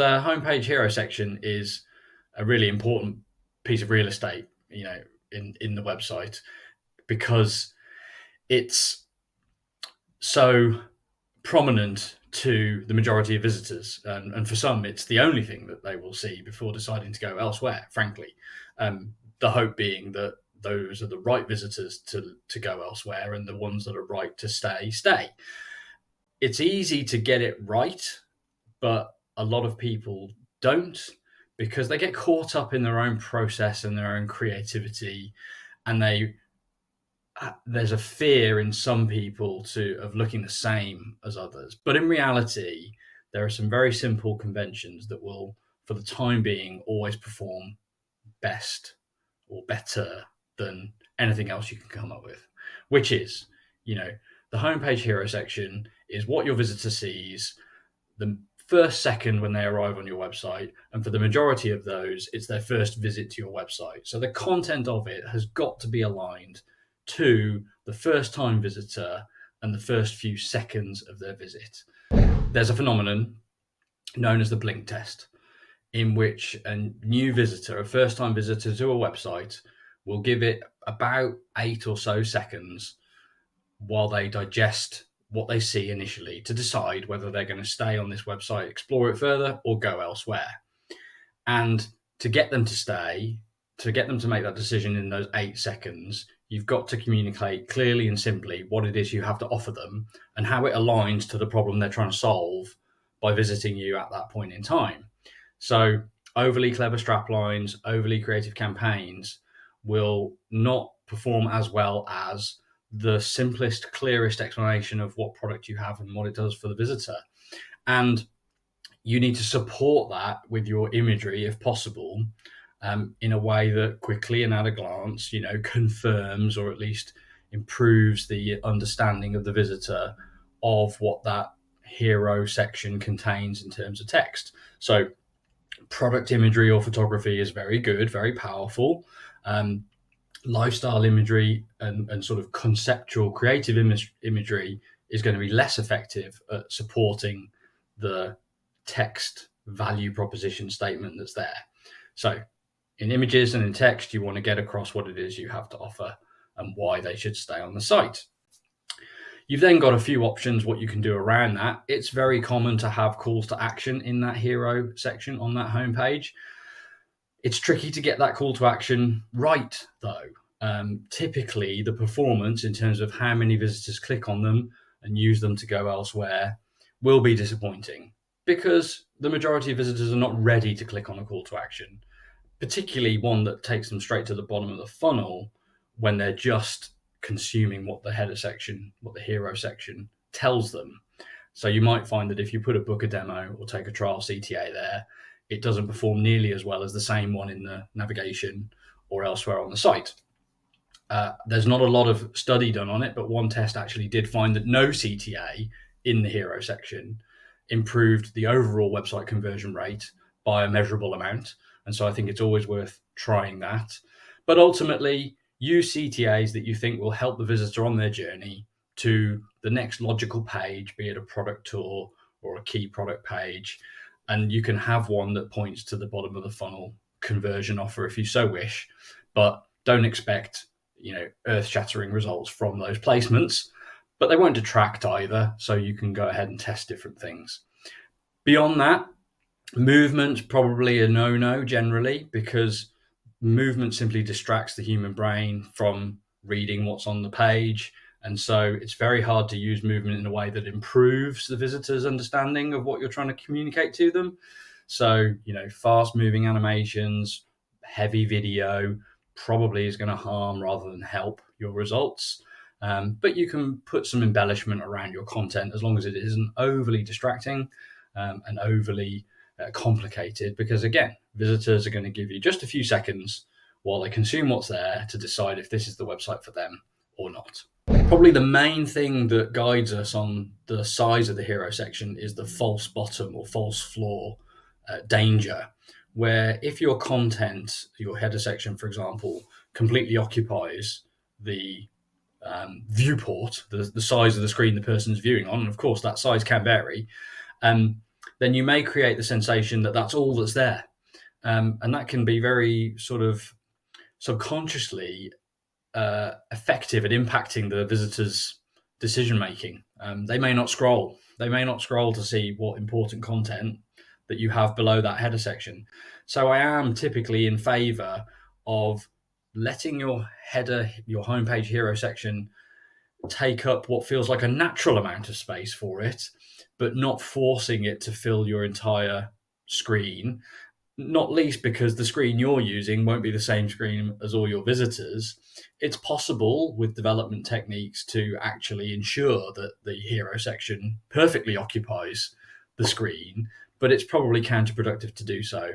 the homepage hero section is a really important piece of real estate, in the website, because it's so prominent to the majority of visitors, and for some, it's the only thing that they will see before deciding to go elsewhere. Frankly, the hope being that those are the right visitors to go elsewhere, and the ones that are right to stay. It's easy to get it right, but a lot of people don't, because they get caught up in their own process and their own creativity, and there's a fear in some people of looking the same as others. But in reality, there are some very simple conventions that will, for the time being, always perform best or better than anything else you can come up with, which is, the homepage hero section is what your visitor sees the first second when they arrive on your website. And for the majority of those, it's their first visit to your website. So the content of it has got to be aligned to the first time visitor and the first few seconds of their visit. There's a phenomenon known as the blink test, in which a new visitor, a first time visitor to a website, will give it about 8 or so seconds while they digest what they see initially to decide whether they're going to stay on this website, explore it further, or go elsewhere. And to get them to stay, to get them to make that decision in those 8 seconds, you've got to communicate clearly and simply what it is you have to offer them and how it aligns to the problem they're trying to solve by visiting you at that point in time. So overly clever straplines, overly creative campaigns will not perform as well as the simplest, clearest explanation of what product you have and what it does for the visitor. And you need to support that with your imagery, if possible, in a way that quickly and at a glance, confirms or at least improves the understanding of the visitor of what that hero section contains in terms of text. So product imagery or photography is very good, very powerful. Lifestyle imagery and sort of conceptual creative imagery is going to be less effective at supporting the text value proposition statement that's there. So in images and in text, you want to get across what it is you have to offer and why they should stay on the site. You've then got a few options what you can do around that. It's very common to have calls to action in that hero section on that homepage. It's tricky to get that call to action right, though. Typically, the performance in terms of how many visitors click on them and use them to go elsewhere will be disappointing, because the majority of visitors are not ready to click on a call to action, particularly one that takes them straight to the bottom of the funnel when they're just consuming what the header section, what the hero section tells them. So you might find that if you put a book a demo or take a trial CTA there, it doesn't perform nearly as well as the same one in the navigation or elsewhere on the site. There's not a lot of study done on it, but one test actually did find that no CTA in the hero section improved the overall website conversion rate by a measurable amount. And so I think it's always worth trying that. But ultimately, use CTAs that you think will help the visitor on their journey to the next logical page, be it a product tour or a key product page. And you can have one that points to the bottom of the funnel conversion offer if you so wish, but don't expect, earth-shattering results from those placements, but they won't detract either. So you can go ahead and test different things. Beyond that, movement probably a no-no generally, because movement simply distracts the human brain from reading what's on the page. And so it's very hard to use movement in a way that improves the visitor's understanding of what you're trying to communicate to them. So, fast moving animations, heavy video probably is going to harm rather than help your results. But you can put some embellishment around your content as long as it isn't overly distracting and overly complicated, because again, visitors are going to give you just a few seconds while they consume what's there to decide if this is the website for them or not. Probably the main thing that guides us on the size of the hero section is the false bottom or false floor danger, where if your content, your header section, for example, completely occupies the viewport, the size of the screen the person's viewing on, and of course that size can vary, then you may create the sensation that that's all that's there. And that can be very sort of subconsciously effective at impacting the visitor's decision making. They may not scroll. They may not scroll to see what important content that you have below that header section. So I am typically in favor of letting your header, your homepage hero section, take up what feels like a natural amount of space for it, but not forcing it to fill your entire screen, not least because the screen you're using won't be the same screen as all your visitors. It's possible with development techniques to actually ensure that the hero section perfectly occupies the screen, but it's probably counterproductive to do so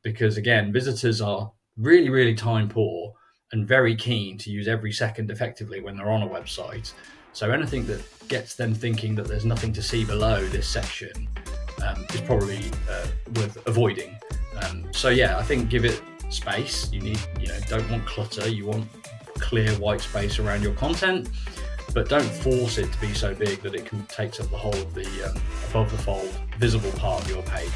because, again, visitors are really, really time poor and very keen to use every second effectively when they're on a website. So anything that gets them thinking that there's nothing to see below this section is probably worth avoiding. So yeah, I think give it space. Don't want clutter. You want clear white space around your content, but don't force it to be so big that it takes up the whole of the above the fold visible part of your page.